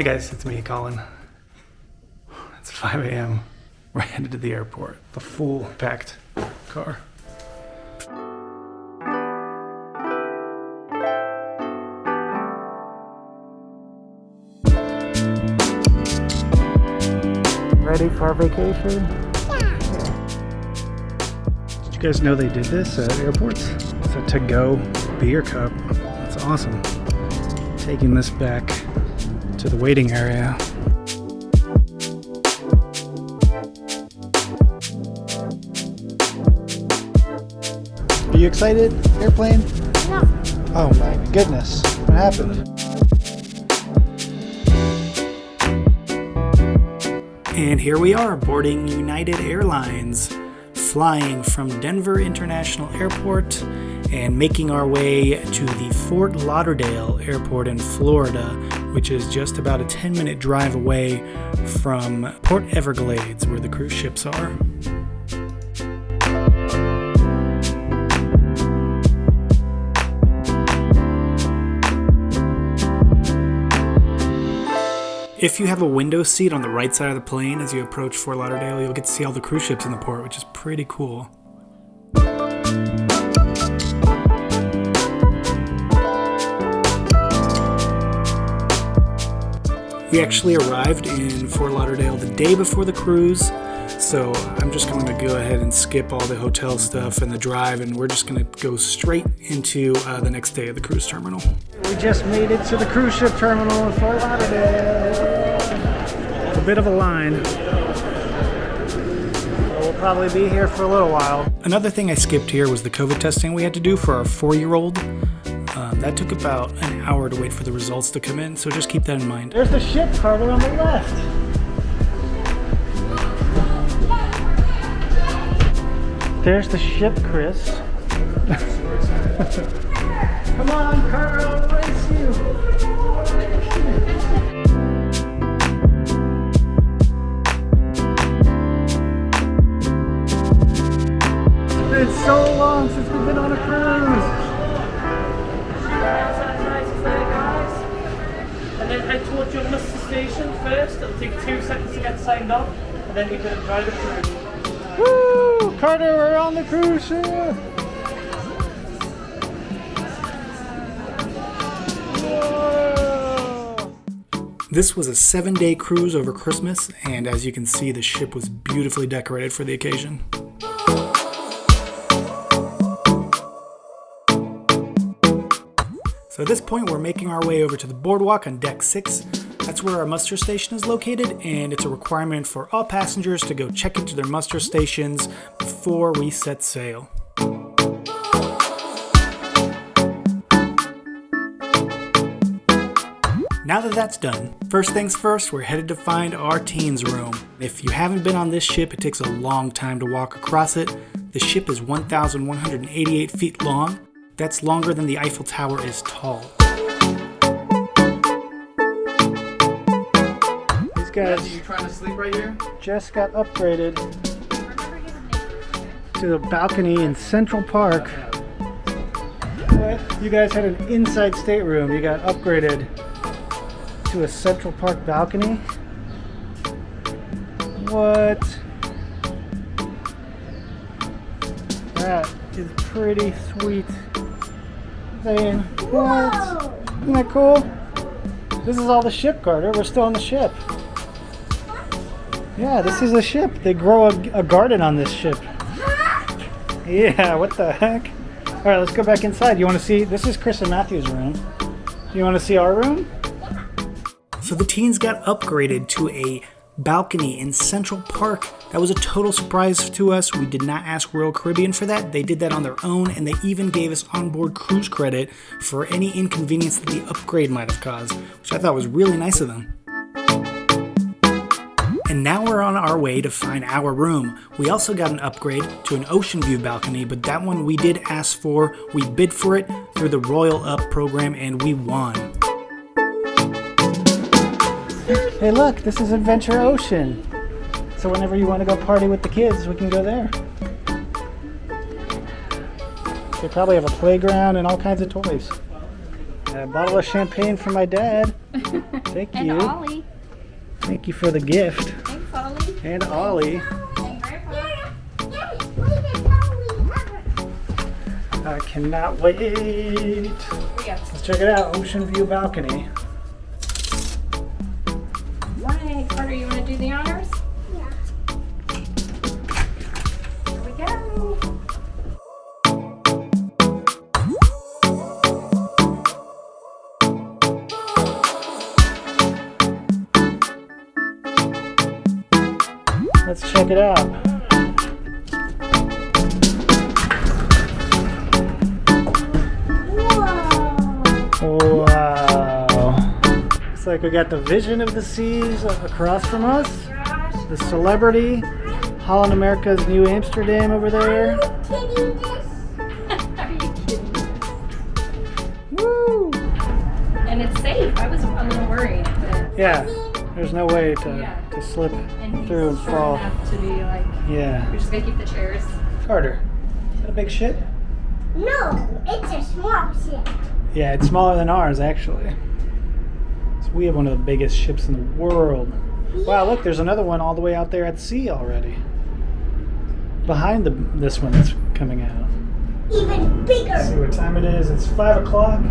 guys, it's me, Colin. It's 5 a.m. We're headed to the airport. The full packed car. Ready for our vacation? Yeah. Did you guys know they did this at airports? It's a to-go beer cup. That's awesome. Taking this back to the waiting area. Are you excited, airplane? No. Oh my goodness, what happened? And here we are, boarding United Airlines, flying from Denver International Airport and making our way to the Fort Lauderdale Airport in Florida, which is just about a 10-minute drive away from Port Everglades, where the cruise ships are. If you have a window seat on the right side of the plane as you approach Fort Lauderdale, you'll get to see all the cruise ships in the port, which is pretty cool. We actually arrived in Fort Lauderdale the day before the cruise, so I'm just going to go ahead and skip all the hotel stuff and the drive, and we're just going to go straight into the next day of the cruise terminal. We just made it to the cruise ship terminal in Fort Lauderdale. A bit of a line. We'll probably be here for a little while. Another thing I skipped here was the COVID testing we had to do for our 4-year-old. That took about an hour to wait for the results to come in, so just keep that in mind. There's the ship, Carter, on the left. There's the ship, Chris. Come on, Carter, I'll race you. It's been so long since we've been on a cruise. And then head towards your muster station first. It'll take 2 seconds to get signed off, and then you can drive it through. Woo! Carter, we're on the cruise ship! Whoa! This was a 7-day cruise over Christmas, and as you can see, the ship was beautifully decorated for the occasion. So at this point, we're making our way over to the boardwalk on deck 6. That's where our muster station is located, and it's a requirement for all passengers to go check into their muster stations before we set sail. Now that that's done, first things first, we're headed to find our teens room. If you haven't been on this ship, it takes a long time to walk across it. The ship is 1,188 feet long. That's longer than the Eiffel Tower is tall. These guys, Are you trying to sleep right here? just got upgraded to the balcony in Central Park. What? You guys had an inside stateroom. You got upgraded to a Central Park balcony? What? That is pretty sweet. Saying, what? Isn't that cool? This is all the ship, Carter. We're still on the ship. Yeah, this is a ship. They grow a garden on this ship. Yeah, what the heck? All right, let's go back inside. You want to see? This is Chris and Matthew's room. You want to see our room? So the teens got upgraded to a balcony in Central Park. That was a total surprise to us. We did not ask Royal Caribbean for that. They did that on their own, and they even gave us onboard cruise credit for any inconvenience that the upgrade might have caused, which I thought was really nice of them. And now we're on our way to find our room. We also got an upgrade to an ocean view balcony, but that one we did ask for. We bid for it through the Royal Up program, and we won. Hey look, this is Adventure Ocean. So whenever you want to go party with the kids, we can go there. They probably have a playground and all kinds of toys. A bottle of champagne for my dad. Thank you. And Ollie. Thank you for the gift. Thanks, Ollie. And Ollie. And Grandpa. I cannot wait. Yeah. Let's check it out. Ocean view balcony. Right, Carter, you want to do the honors? Yeah. Here we go. Let's check it out. Whoa. Wow. Looks like we got the Vision of the Seas across from us. The Celebrity. Holland America's New Amsterdam over there. Kidding this? Are you kidding? Woo! And it's safe. I was a little worried, but Yeah. There's no way to Yeah. slip and he's through and short fall. enough to be like, Yeah. we're just gonna keep the chairs. Carter, is that a big ship? No, it's a small ship. Yeah, it's smaller than ours, actually. So we have one of the biggest ships in the world. Wow, look, there's another one all the way out there at sea already. Behind this one that's coming out. Even bigger. Let's see what time it is. It's 5 o'clock.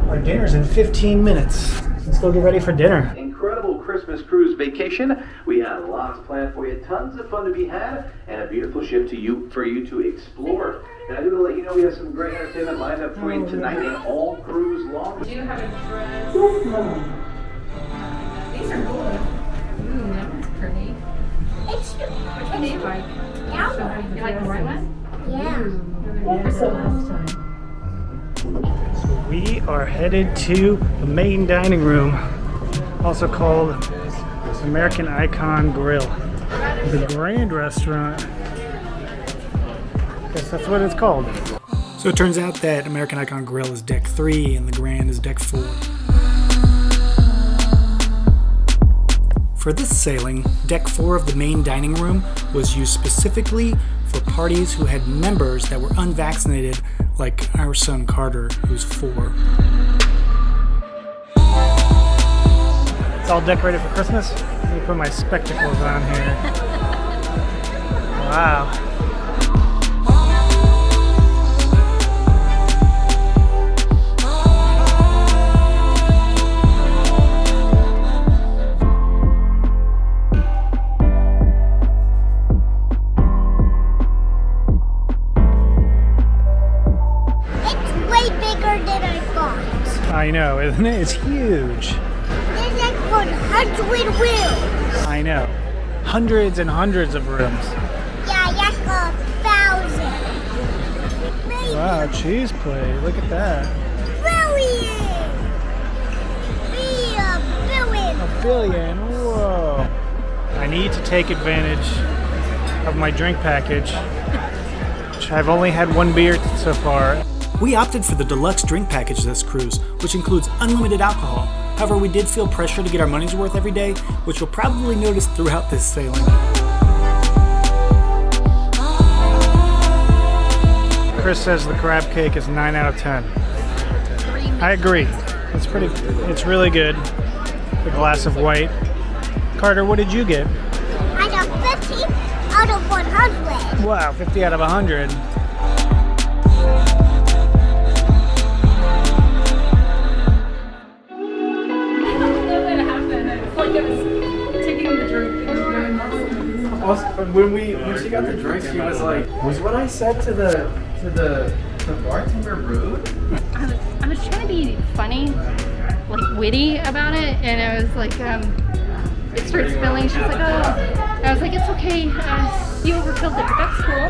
Our dinner's in 15 minutes. Let's go get ready for dinner. Incredible Christmas cruise vacation. We had lots planned for you, tons of fun to be had, and a beautiful ship for you to explore. And I do want to let you know we have some great entertainment lined up for you tonight and all cruise long. Do you have a dress? These are cool. Ooh, that one's pretty. It's Which one do you like? yellow. You like the white one? Yeah. So we are headed to the main dining room, also called American Icon Grill. The Grand Restaurant. Guess that's what it's called. So it turns out that American Icon Grill is deck 3 and the Grand is deck 4. For this sailing, deck 4 of the main dining room was used specifically for parties who had members that were unvaccinated, like our son Carter, who's 4. It's all decorated for Christmas. Let me put my spectacles on here. Wow. I know, isn't it? It's huge. There's like 100 wheels. I know. Hundreds and hundreds of rooms. Yeah, that's 1,000. Maybe. Wow, cheese plate. Look at that. Brilliant. Brilliant. A billion. Whoa. I need to take advantage of my drink package, which I've only had one beer so far. We opted for the Deluxe drink package this cruise, which includes unlimited alcohol. However, we did feel pressure to get our money's worth every day, which you'll probably notice throughout this sailing. Chris says the crab cake is 9 out of 10. I agree. It's really good. The glass of white. Carter, what did you get? I got 50 out of 100. Wow, 50 out of 100. When she got the drinks, she was like, "Was what I said to the bartender rude?" I was trying to be funny, like witty about it, and I was like, it started spilling. She was like, oh. I was like, it's okay. You overfilled it, but that's cool.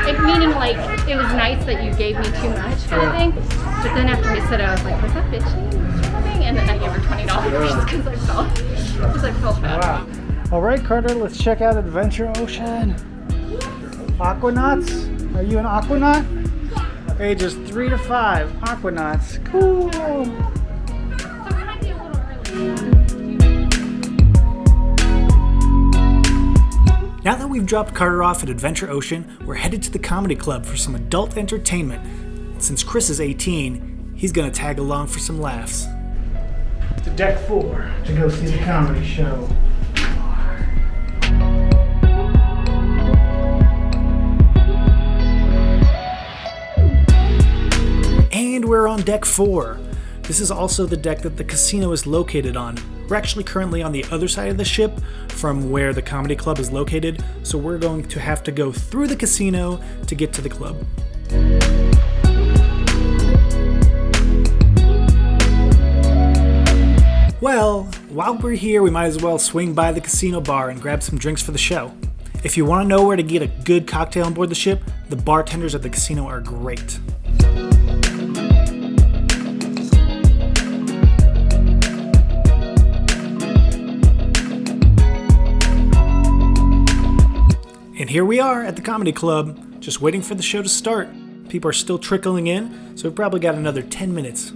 It, meaning like it was nice that you gave me too much, kind of thing. But then after I said it, I was like, was that bitchy? And then I gave her $20 because I felt bad. Wow. All right, Carter, let's check out Adventure Ocean. Aquanauts? Are you an aquanaut? Ages 3 to 5. Aquanauts. Cool. So we might be a little early. Now that we've dropped Carter off at Adventure Ocean, we're headed to the comedy club for some adult entertainment. Since Chris is 18, he's gonna tag along for some laughs. to deck 4 to go see the comedy show. And we're on deck 4. This is also the deck that the casino is located on. We're actually currently on the other side of the ship from where the comedy club is located, so we're going to have to go through the casino to get to the club. Well, while we're here, we might as well swing by the casino bar and grab some drinks for the show. If you want to know where to get a good cocktail on board the ship, the bartenders at the casino are great. And here we are at the comedy club, just waiting for the show to start. People are still trickling in, so we've probably got another 10 minutes.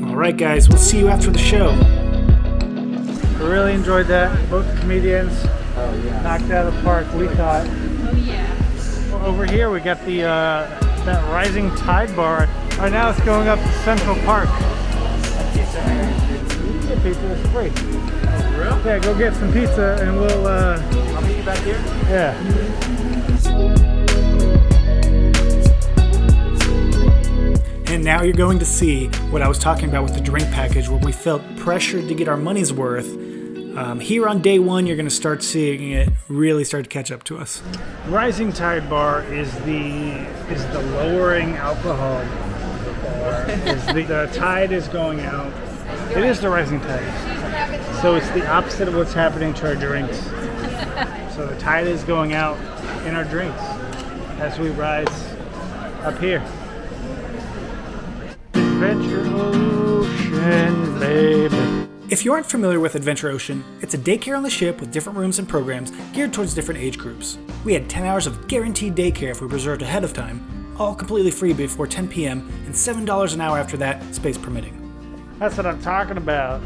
Alright guys, we'll see you after the show. I really enjoyed that. Both the comedians knocked out of the park, we thought. Oh yeah. Over here we got the that Rising Tide bar. Right now it's going up to Central Park. Get pizza, it's free. For real? Yeah, go get some pizza and we'll I'll meet you back here. yeah. And now you're going to see what I was talking about with the drink package, where we felt pressured to get our money's worth. Here on day 1, you're going to start seeing it really start to catch up to us. Rising Tide Bar is the lowering alcohol bar. The tide is going out. It is the rising tide. So it's the opposite of what's happening to our drinks. So the tide is going out in our drinks as we rise up here. Adventure Ocean, baby. If you aren't familiar with Adventure Ocean, it's a daycare on the ship with different rooms and programs geared towards different age groups. We had 10 hours of guaranteed daycare if we reserved ahead of time, all completely free before 10 p.m. and $7 an hour after that, space permitting. That's what I'm talking about.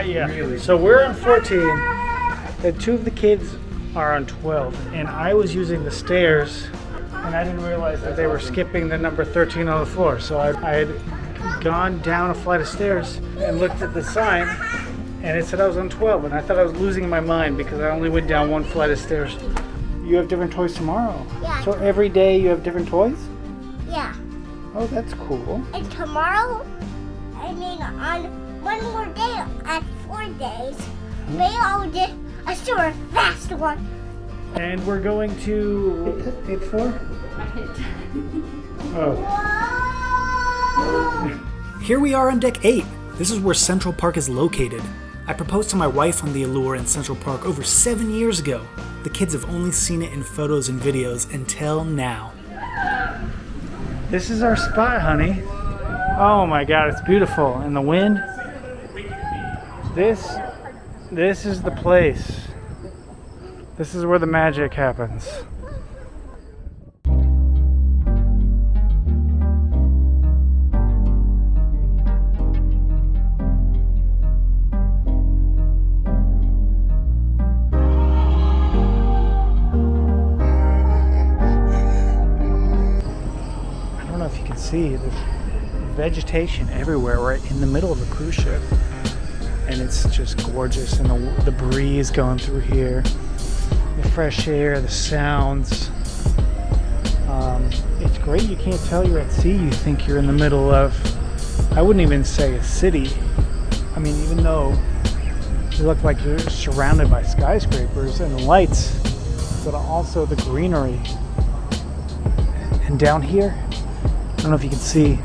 Yeah. So we're on 14, and 2 of the kids are on 12, and I was using the stairs, and I didn't realize that they were skipping the number 13 on the floor. So I had gone down a flight of stairs and looked at the sign, and it said I was on 12, and I thought I was losing my mind because I only went down 1 flight of stairs. You have different toys tomorrow? Yeah. So every day you have different toys? Yeah. Oh, that's cool. And tomorrow, on one more day, at 4 days, they all did a super fast one. And we're going to hit 4? I hit. Oh. Whoa! Here we are on deck 8. This is where Central Park is located. I proposed to my wife on the Allure in Central Park over 7 years ago. The kids have only seen it in photos and videos until now. This is our spot, honey. Oh my god, it's beautiful. And the wind. This is the place. This is where the magic happens. I don't know if you can see the vegetation everywhere right in the middle of a cruise ship. And it's just gorgeous, and the breeze going through here, the fresh air, the sounds. It's great. You can't tell you're at sea. You think you're in the middle of, I wouldn't even say a city. I mean, even though you look like you're surrounded by skyscrapers and lights, but also the greenery. And down here, I don't know if you can see,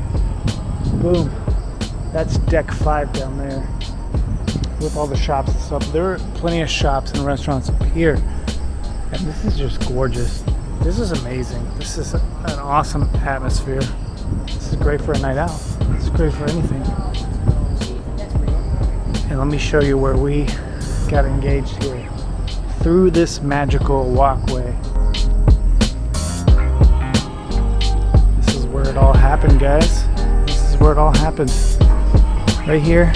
boom, that's deck 5 down there. With all the shops and stuff. There are plenty of shops and restaurants up here, and this is just gorgeous. This is amazing. This is an awesome atmosphere. This is great for a night out. It's great for anything. And let me show you where we got engaged here. Through this magical walkway. This is where it all happened, guys. This is where it all happened. Right here.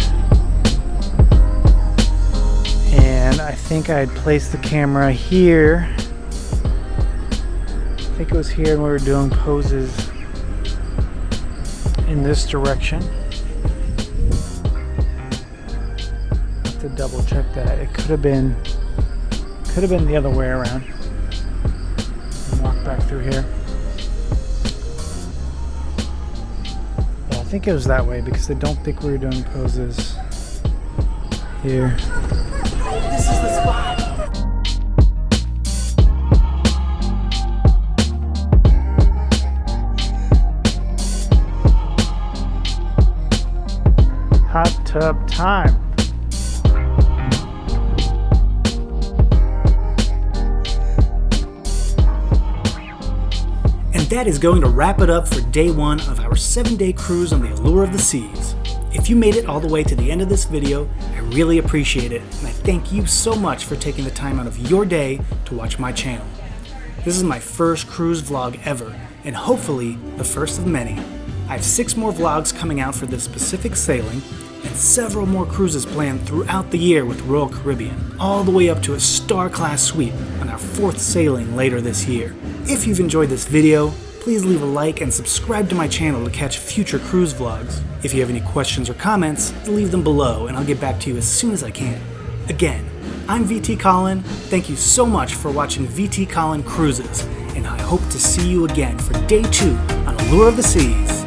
And I think I had placed the camera here. I think it was here, and we were doing poses in this direction. Have to double check that. It could have been the other way around. And walk back through here. Yeah, I think it was that way because I don't think we were doing poses here. This is the spot. Hot tub time. And that is going to wrap it up for day one of our 7-day cruise on the Allure of the Seas. If you made it all the way to the end of this video, I really appreciate it, and I thank you so much for taking the time out of your day to watch my channel. This is my first cruise vlog ever, and hopefully the first of many. I have 6 more vlogs coming out for this Pacific sailing, and several more cruises planned throughout the year with Royal Caribbean, all the way up to a star-class suite on our 4th sailing later this year. If you've enjoyed this video, please leave a like and subscribe to my channel to catch future cruise vlogs. If you have any questions or comments, leave them below and I'll get back to you as soon as I can. Again, I'm VT Colin. Thank you so much for watching VT Colin Cruises, and I hope to see you again for day 2 on Allure of the Seas.